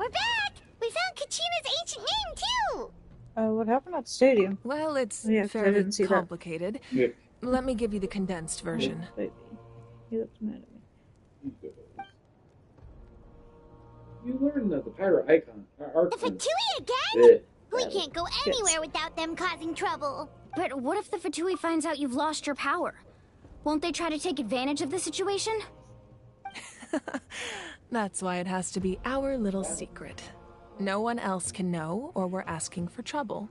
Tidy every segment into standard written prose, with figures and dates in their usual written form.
We're back! We found Kachina's ancient name, too! What happened at the stadium? Well, it's Yeah, 'cause I fairly didn't see that. complicated. Yeah. Let me give you the condensed version. Baby. He looks mad at me. You learned the pirate icon. The Fatui again? We Yeah. can't go anywhere without them causing trouble. But what if the Fatui finds out you've lost your power? Won't they try to take advantage of the situation? That's why it has to be our little secret. No one else can know, or we're asking for trouble.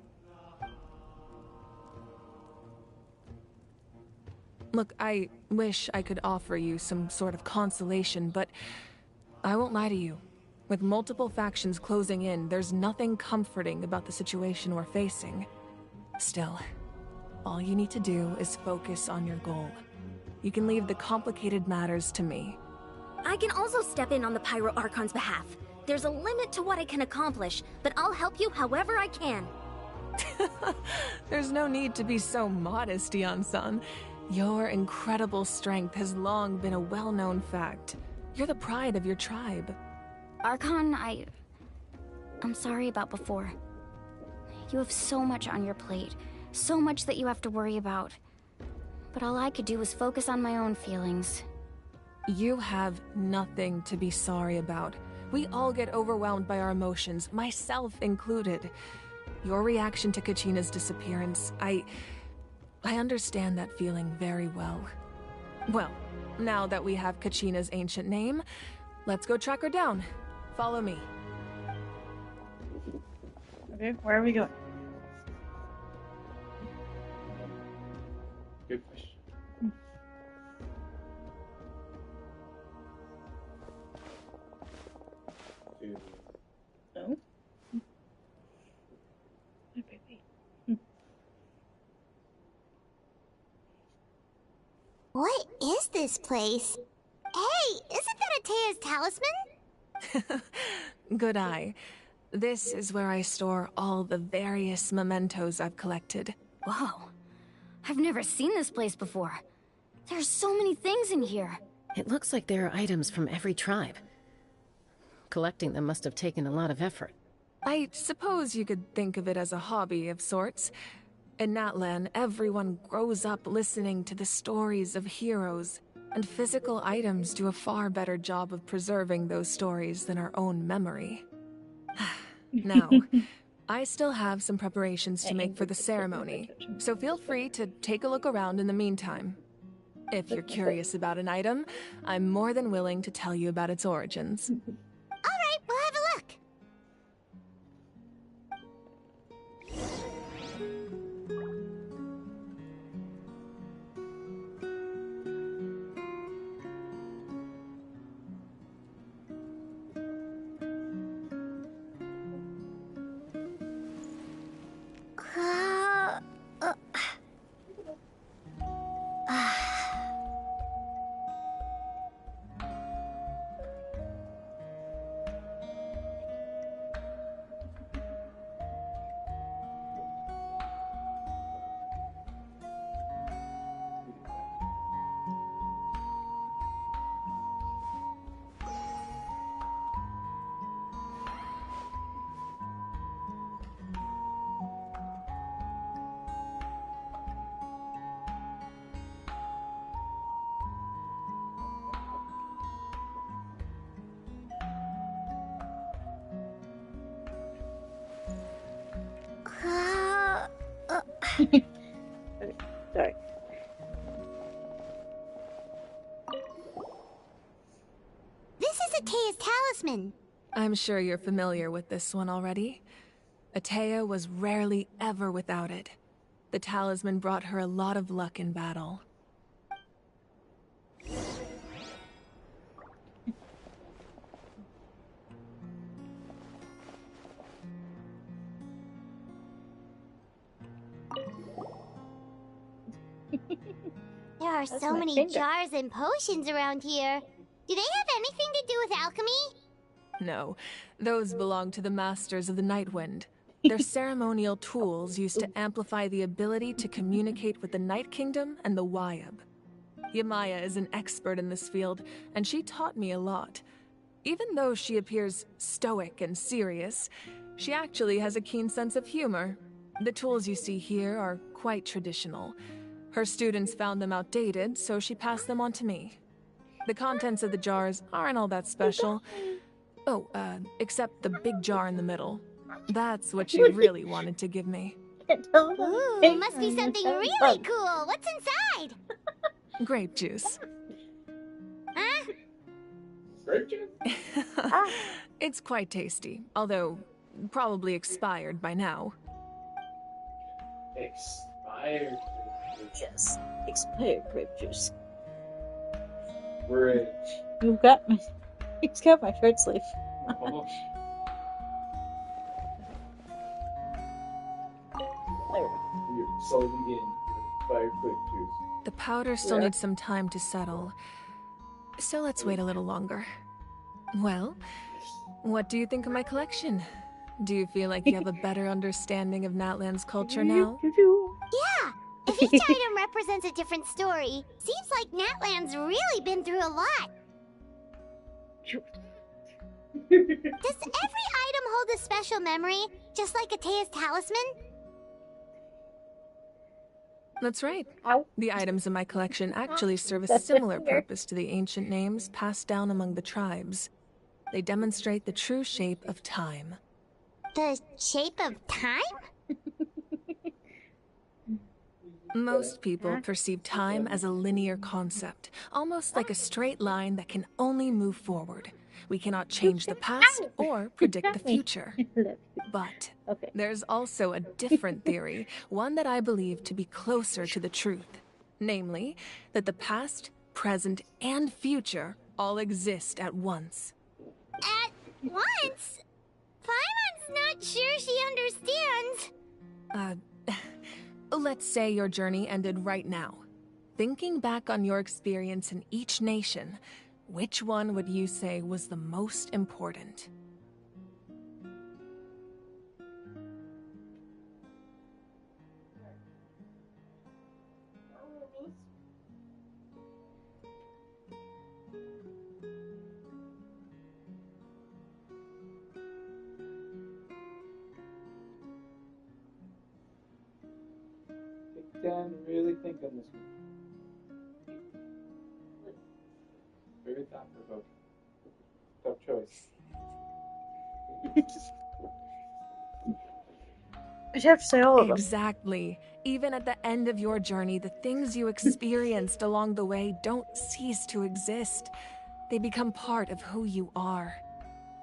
Look, I wish I could offer you some sort of consolation, but I won't lie to you. With multiple factions closing in, there's nothing comforting about the situation we're facing. Still, all you need to do is focus on your goal. You can leave the complicated matters to me. I can also step in on the Pyro Archon's behalf. There's a limit to what I can accomplish, but I'll help you however I can. There's no need to be so modest, Yan-san. Your incredible strength has long been a well-known fact. You're the pride of your tribe. Archon, I'm sorry about before. You have so much on your plate, so much that you have to worry about. But all I could do was focus on my own feelings. You have nothing to be sorry about. We all get overwhelmed by our emotions, myself included. Your reaction to Kachina's disappearance, I understand that feeling very well. Well, now that we have Kachina's ancient name, let's go track her down. Follow me. Okay, where are we going? Good question. No. My baby. What is this place? Hey, isn't that Atea's talisman? Good eye. This is where I store all the various mementos I've collected. Whoa. I've never seen this place before. There's so many things in here. It looks like there are items from every tribe. Collecting them must have taken a lot of effort. I suppose you could think of it as a hobby of sorts. In Natlan, everyone grows up listening to the stories of heroes, and physical items do a far better job of preserving those stories than our own memory. Now, I still have some preparations to make for the ceremony, so feel free to take a look around in the meantime. If you're curious about an item, I'm more than willing to tell you about its origins. Alright, we'll have a look. Okay, sorry. This is Atea's talisman. I'm sure you're familiar with this one already. Atea was rarely ever without it. The talisman brought her a lot of luck in battle. There are That's so my many finger. jars and potions around here. Do they have anything to do with alchemy? No, those belong to the Masters of the Nightwind. They're ceremonial tools used to amplify the ability to communicate with the Night Kingdom and the Wyab. Yamaya is an expert in this field, and she taught me a lot. Even though she appears stoic and serious, she actually has a keen sense of humor. The tools you see here are quite traditional. Her students found them outdated, so she passed them on to me. The contents of the jars aren't all that special. Oh, except the big jar in the middle. That's what she really wanted to give me. Ooh, must be something really cool. What's inside? Grape juice. Huh? Grape juice? It's quite tasty, although probably expired by now. Expired. Yes. Expired grape juice. Rich. You've got my. He's got my shirt sleeve. Oh, There we go. you're slowly getting expired grape juice. The powder still Yeah. needs some time to settle, so let's wait a little longer. Well, what do you think of my collection? Do you feel like you have a better understanding of Natlan's culture now? Yeah. If each item represents a different story, seems like Natlan's really been through a lot. Does every item hold a special memory, just like Atea's talisman? That's right. Ow. The items in my collection actually serve a That's similar weird. purpose to the ancient names passed down among the tribes. They demonstrate the true shape of time. The shape of time? Most people perceive time as a linear concept, almost like a straight line that can only move forward. We cannot change the past or predict the future. But Okay. there's also a different theory, one that I believe to be closer to the truth. Namely, that the past, present, and future all exist at once. At once? Paimon's not sure she understands. Let's say your journey ended right now. Thinking back on your experience in each nation, which one would you say was the most important? Take time to really think on this one. Very thought-provoking. Tough choice. I'd have to say all of them. Exactly. Even at the end of your journey, the things you experienced along the way don't cease to exist. They become part of who you are.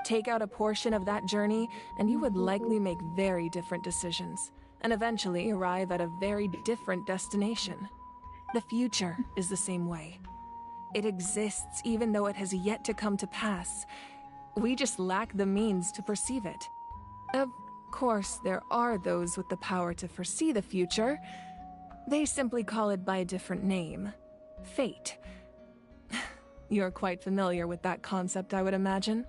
Take out a portion of that journey, and you would likely make very different decisions, and eventually arrive at a very different destination. The future is the same way. It exists even though it has yet to come to pass. We just lack the means to perceive it. Of course, there are those with the power to foresee the future. They simply call it by a different name. Fate. You're quite familiar with that concept, I would imagine.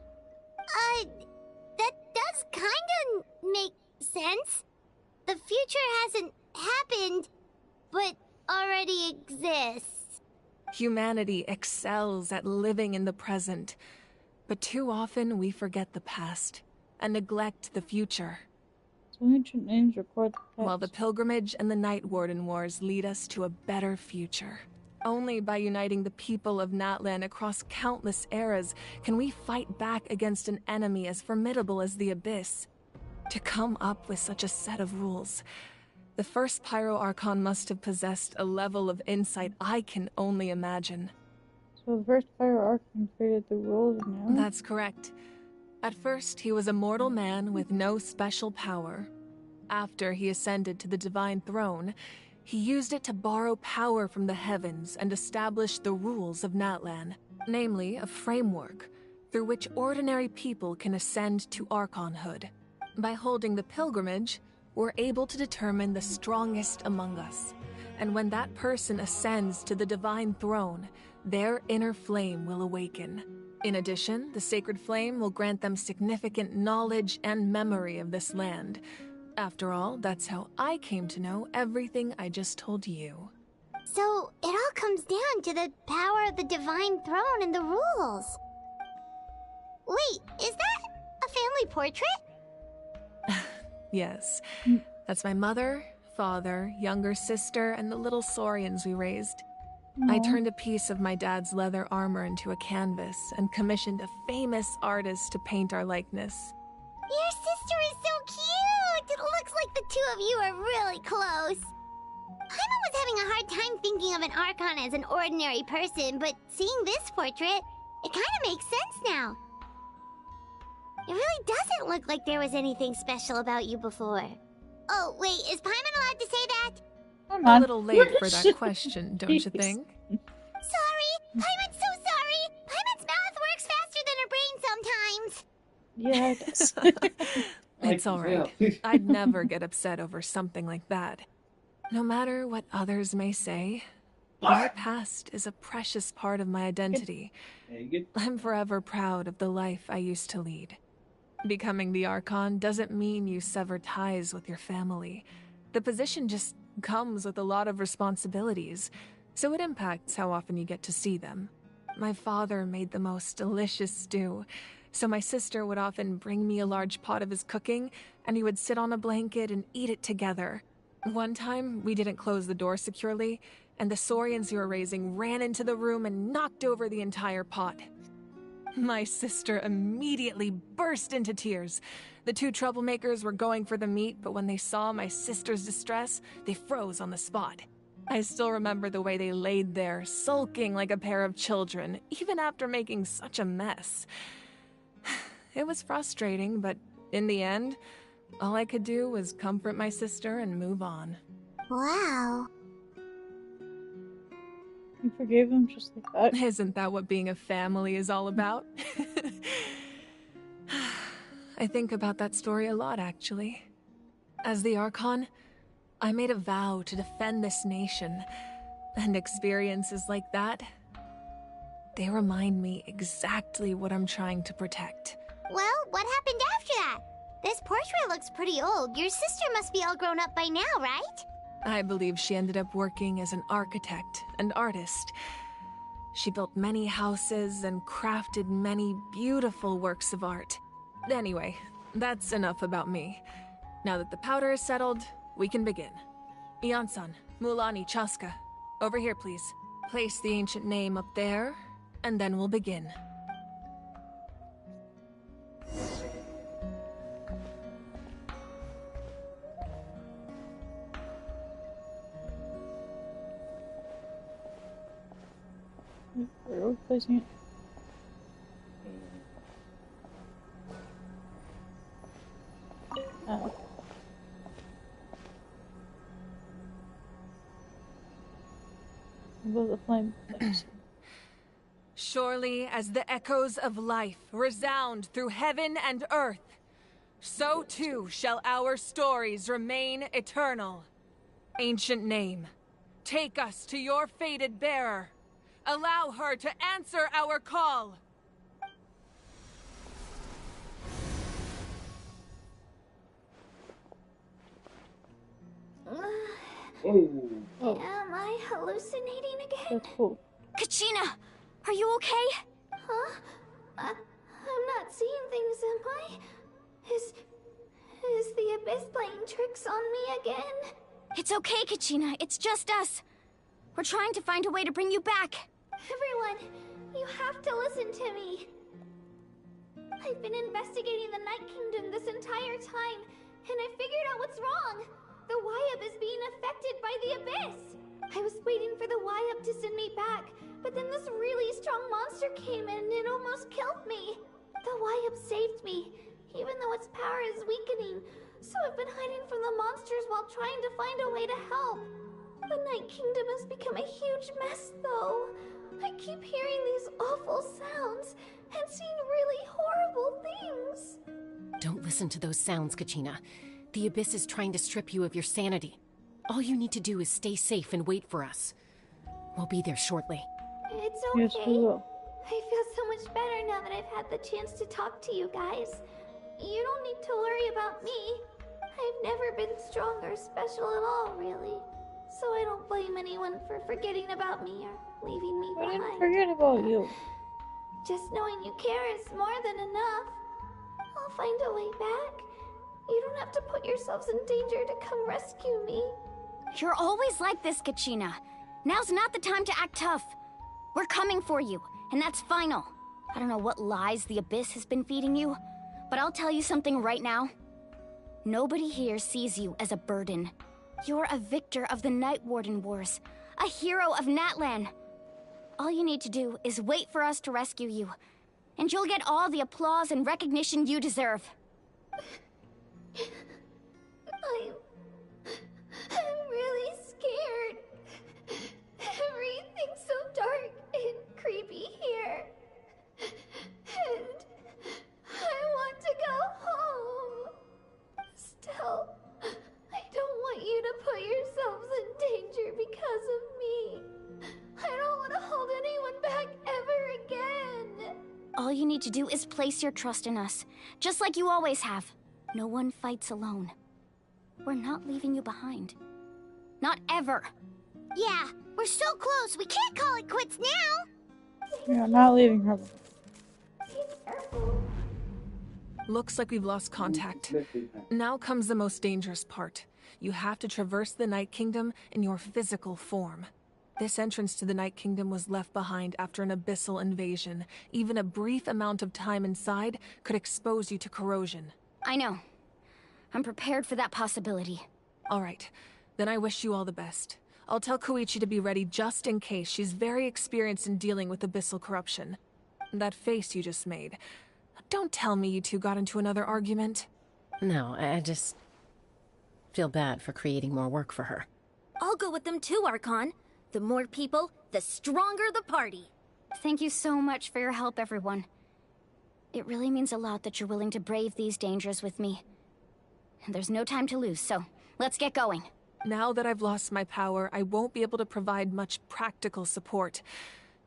That does kinda make sense. The future hasn't happened, but already exists. Humanity excels at living in the present, but too often we forget the past and neglect the future. So ancient names record the past. While the pilgrimage and the Night Warden Wars lead us to a better future. Only by uniting the people of Natlan across countless eras can we fight back against an enemy as formidable as the Abyss. To come up with such a set of rules, the first Pyro Archon must have possessed a level of insight I can only imagine. So the first Pyro Archon created the rules now. That's correct. At first, he was a mortal man with no special power. After he ascended to the Divine Throne, he used it to borrow power from the heavens and establish the rules of Natlan, namely a framework through which ordinary people can ascend to Archonhood. By holding the pilgrimage, we're able to determine the strongest among us, and when that person ascends to the Divine Throne, their inner flame will awaken. In addition, the sacred flame will grant them significant knowledge and memory of this land. After all, that's how I came to know everything I just told you. So, it all comes down to the power of the Divine Throne and the rules. Wait, is that a family portrait? Yes. That's my mother, father, younger sister, and the little saurians we raised. I turned a piece of my dad's leather armor into a canvas and commissioned a famous artist to paint our likeness. Your sister is so cute! It looks like the two of you are really close. Paimon was having a hard time thinking of an Archon as an ordinary person, but seeing this portrait, it kind of makes sense now. It really doesn't look like there was anything special about you before. Oh, wait, is Paimon allowed to say that? A little late for that question, don't you think? Sorry! Paimon's so sorry! Paimon's mouth works faster than her brain sometimes. Yeah, it does. It's alright. I'd never get upset over something like that. No matter what others may say, my past is a precious part of my identity. I'm forever proud of the life I used to lead. Becoming the Archon doesn't mean you sever ties with your family. The position just comes with a lot of responsibilities, so it impacts how often you get to see them. My father made the most delicious stew, so my sister would often bring me a large pot of his cooking, and we would sit on a blanket and eat it together. One time, we didn't close the door securely, and the saurians you were raising ran into the room and knocked over the entire pot. My sister immediately burst into tears. The two troublemakers were going for the meat, but when they saw my sister's distress, they froze on the spot. I still remember the way they laid there, sulking like a pair of children, even after making such a mess. It was frustrating, but in the end, all I could do was comfort my sister and move on. Wow. You forgave him just like that? Isn't that what being a family is all about? I think about that story a lot, actually. As the Archon, I made a vow to defend this nation, and experiences like that, they remind me exactly what I'm trying to protect. Well, what happened after that? This portrait looks pretty old. Your sister must be all grown up by now, right? I believe she ended up working as an architect and artist. She built many houses and crafted many beautiful works of art. Anyway, that's enough about me. Now that the powder is settled, we can begin. Ian-san, Mulani, Chaska, over here please. Place the ancient name up there, and then we'll begin. We're placing it. Oh. Above the flame. Surely as the echoes of life resound through heaven and earth, so too shall our stories remain eternal. Ancient name, take us to your fated bearer. Allow her to answer our call. Oh. Am I hallucinating again? That's cool. Kachina, are you okay? Huh? I'm not seeing things, am I? Is the Abyss playing tricks on me again? It's okay, Kachina. It's just us. We're trying to find a way to bring you back. Everyone, you have to listen to me. I've been investigating the Night Kingdom this entire time, and I figured out what's wrong. The Wyub is being affected by the Abyss. I was waiting for the Wyub to send me back, but then this really strong monster came in and it almost killed me. The Wyub saved me, even though its power is weakening, so I've been hiding from the monsters while trying to find a way to help. The Night Kingdom has become a huge mess, though. I keep hearing these awful sounds and seeing really horrible things. Don't listen to those sounds, Kachina. The Abyss is trying to strip you of your sanity. All you need to do is stay safe and wait for us. We'll be there shortly. It's okay. Yes, we will. I feel so much better now that I've had the chance to talk to you guys. You don't need to worry about me. I've never been strong or special at all, really. So I don't blame anyone for forgetting about me or leaving me I behind. didn't forget about you. Just knowing you care is more than enough. I'll find a way back. You don't have to put yourselves in danger to come rescue me. You're always like this, Kachina. Now's not the time to act tough. We're coming for you, and that's final. I don't know what lies the Abyss has been feeding you, but I'll tell you something right now. Nobody here sees you as a burden. You're a victor of the Night Warden Wars, a hero of Natlan. All you need to do is wait for us to rescue you, and you'll get all the applause and recognition you deserve. I'm really scared. Everything's so dark and creepy here. And I want to go home. Still, I don't want you to put yourselves in danger because of me. I don't want to hold anyone back ever again. All you need to do is place your trust in us, just like you always have. No one fights alone. We're not leaving you behind. Not ever. Yeah, we're so close, we can't call it quits now! Yeah, not leaving her. Be careful. Looks like we've lost contact. Now comes the most dangerous part. You have to traverse the Night Kingdom in your physical form. This entrance to the Night Kingdom was left behind after an abyssal invasion. Even a brief amount of time inside could expose you to corrosion. I know. I'm prepared for that possibility. All right, then I wish you all the best. I'll tell Koichi to be ready just in case. She's very experienced in dealing with abyssal corruption. That face you just made. Don't tell me you two got into another argument. No, I just feel bad for creating more work for her. I'll go with them too, Archon. The more people, the stronger the party. Thank you so much for your help, everyone. It really means a lot that you're willing to brave these dangers with me. And there's no time to lose, so let's get going. Now that I've lost my power, I won't be able to provide much practical support.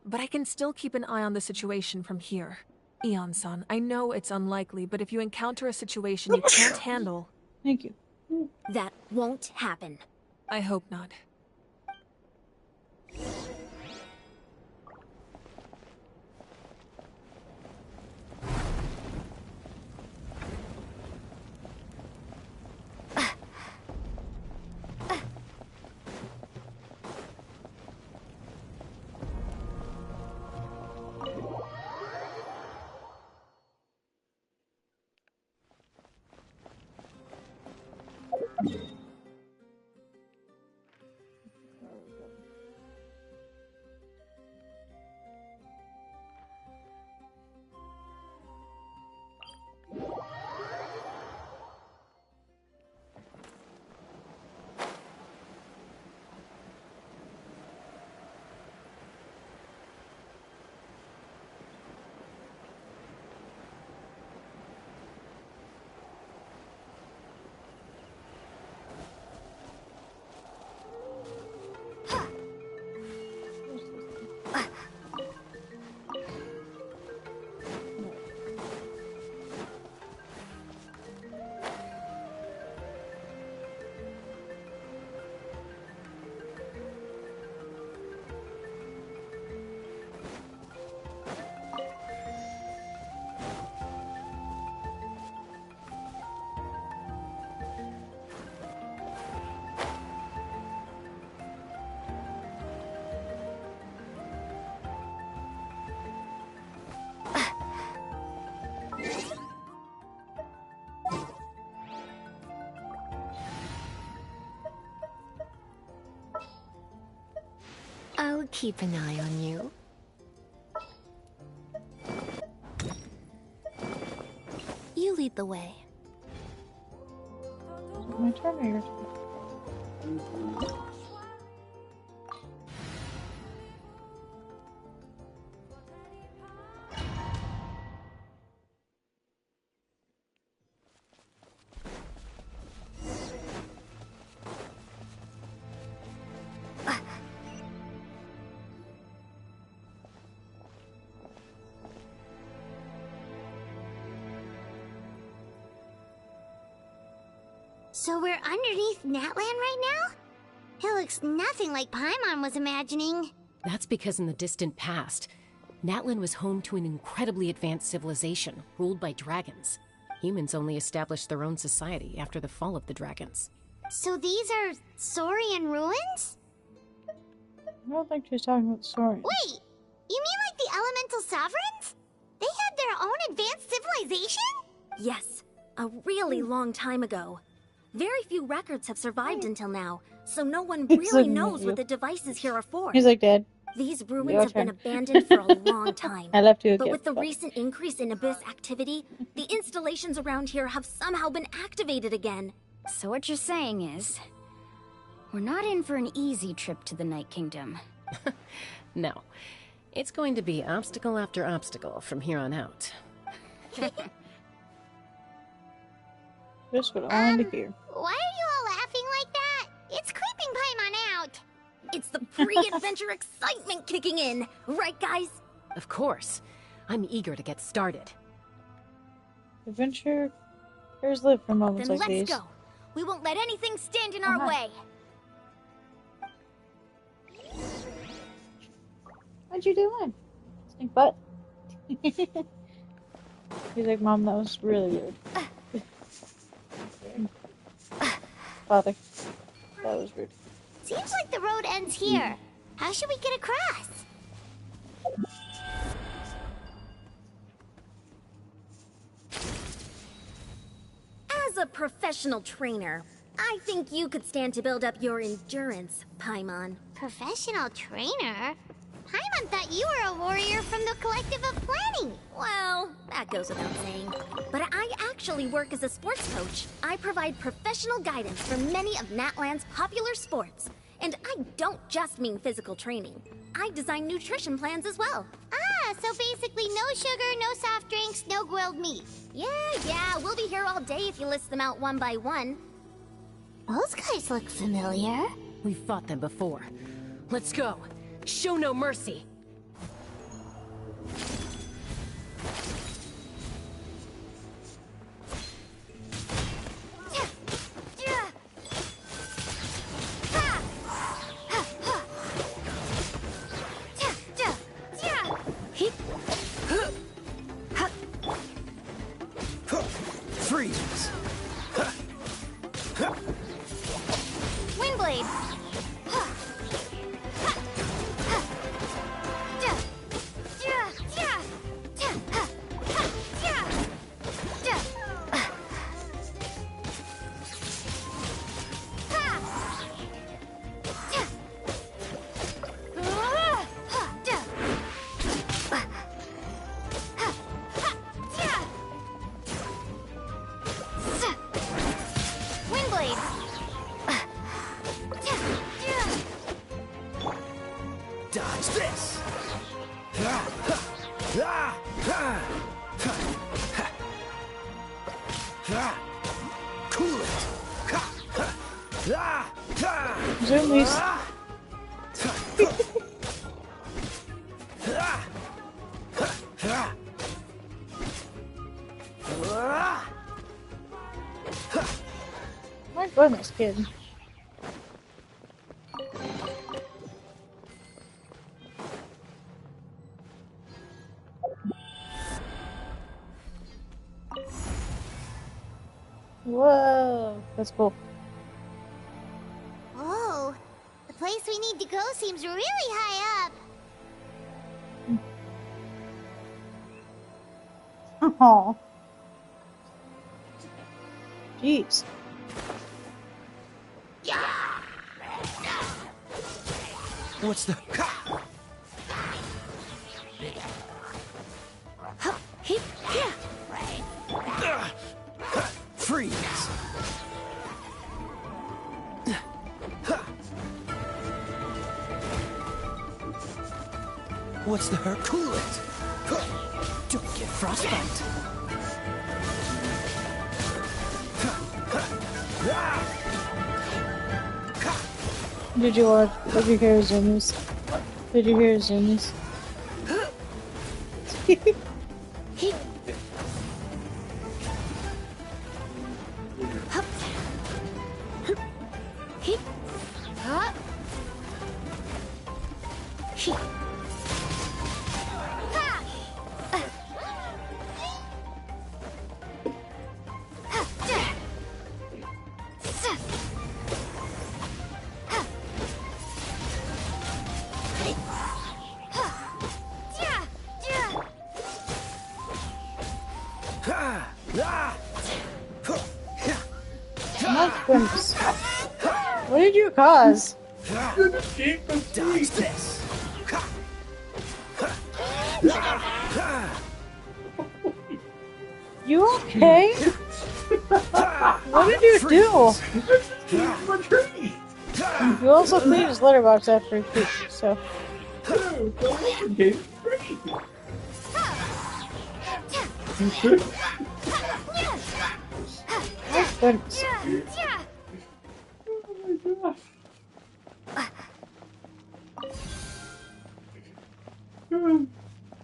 But I can still keep an eye on the situation from here. Eon-san, I know it's unlikely, but if you encounter a situation you can't handle... Thank you. That won't happen. I hope not. I'll keep an eye on you. You lead the way. My turn or your turn? So we're underneath Natlan right now? It looks nothing like Paimon was imagining. That's because in the distant past, Natlan was home to an incredibly advanced civilization ruled by dragons. Humans only established their own society after the fall of the dragons. So these are Saurian ruins? I don't think she's talking about Soren. Wait! You mean like the elemental sovereigns? They had their own advanced civilization? Yes, a really long time ago. Very few records have survived until now, so no one really knows what the devices here are for. He's like, Dad. These Your ruins have been turn. abandoned for a long time. I left you But again. with the recent increase in Abyss activity, the installations around here have somehow been activated again. So what you're saying is, we're not in for an easy trip to the Night Kingdom. No. It's going to be obstacle after obstacle from here on out. Just what I wanted to hear. Why are you all laughing like that? It's creeping Paimon out. It's the pre-adventure excitement kicking in, right guys? Of course. I'm eager to get started. Adventurers live for moments Then like let's these. go. We won't let anything stand in our way. What you doing? Stink butt. He's like, Mom, that was really weird. Father, that was rude. Seems like the road ends here. How should we get across? As a professional trainer, I think you could stand to build up your endurance, Paimon. Professional trainer? Paimon thought you were a warrior from the Collective of Planning. Well, that goes without saying. But I actually work as a sports coach. I provide professional guidance for many of Natlan's popular sports. And I don't just mean physical training. I design nutrition plans as well. Ah, so basically no sugar, no soft drinks, no grilled meat. Yeah, we'll be here all day if you list them out one by one. Those guys look familiar. We've fought them before. Let's go. Show no mercy. Freeze! Windblade. Dodge this! Cool it! Zoomies. My goodness, kid. Whoa, that's cool. Whoa, the place we need to go seems really high up. Oh, jeez. What's the... Freeze! What's the hurt? Cool it! Don't get frostbite! Did you hear zoomies? Did you hear zoomies? My goodness. What did you cause? Dodge this. You okay? What did you do? You also cleaned his litter box after he pooped, so. My goodness.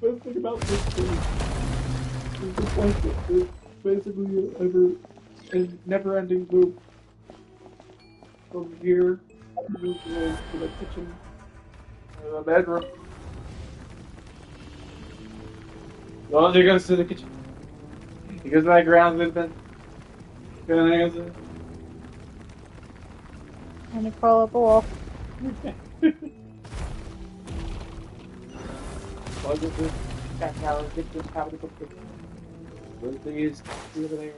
Best thing about this thing is the fact that it's basically a never-ending loop. From here, move to the kitchen, the bedroom. As long as he goes to the kitchen. He goes to that ground movement. And to crawl up a wall. Plug with this cat tower, get this power to cook it. Those things over there.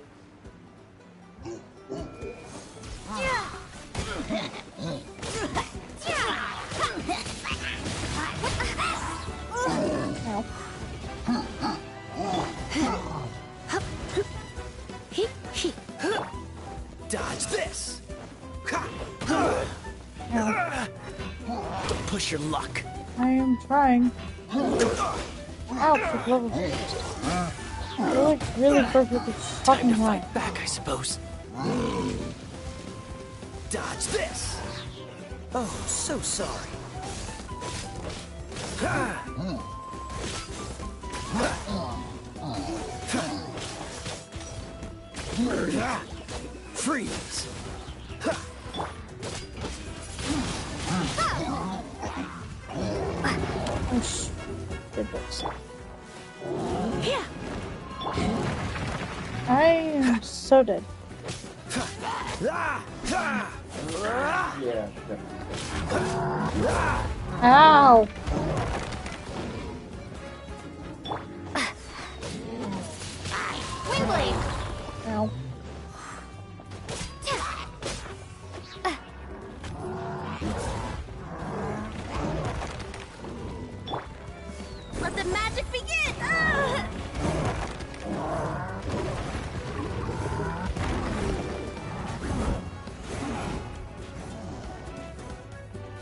Dodge this. Don't push your luck. I am trying. Ow, for love of Christ. You're like really perfectly fucking Time to high. fight back, I suppose. Dodge this. Oh, so sorry. Freeze. Oh, sh. Good books. I am so dead. Yeah. Ow! Windblade! Ow. Let the magic begin! Ah!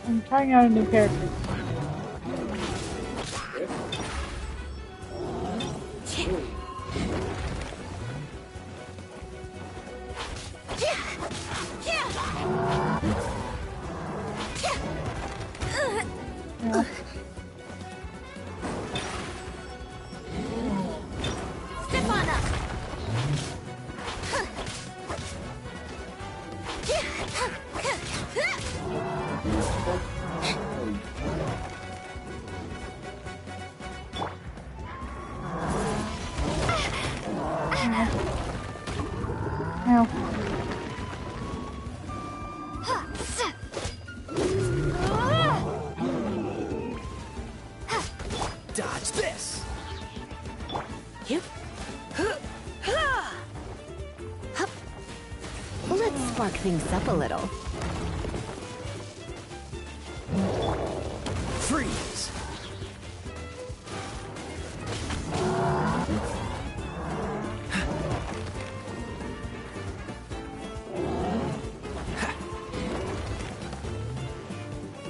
I'm trying out a new character. Yeah. Step on up! Ow. Dodge this. Let's spark things up a little. Freeze.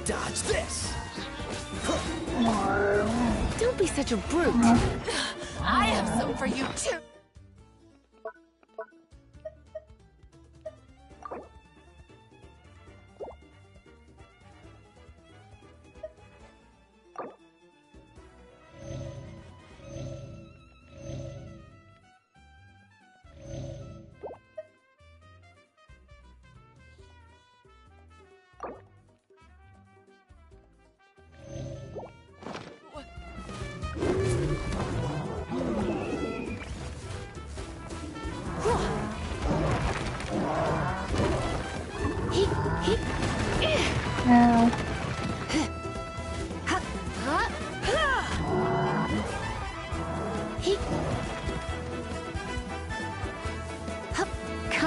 Dodge this. Don't be such a brute. I have some for you too. Ow.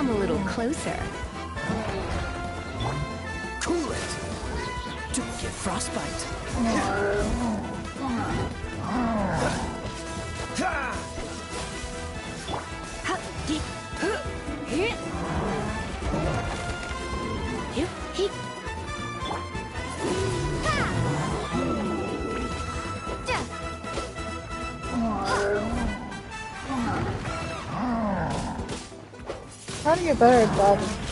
Come a little closer. Cool it. Don't get frostbite. Trying to get better at dodging.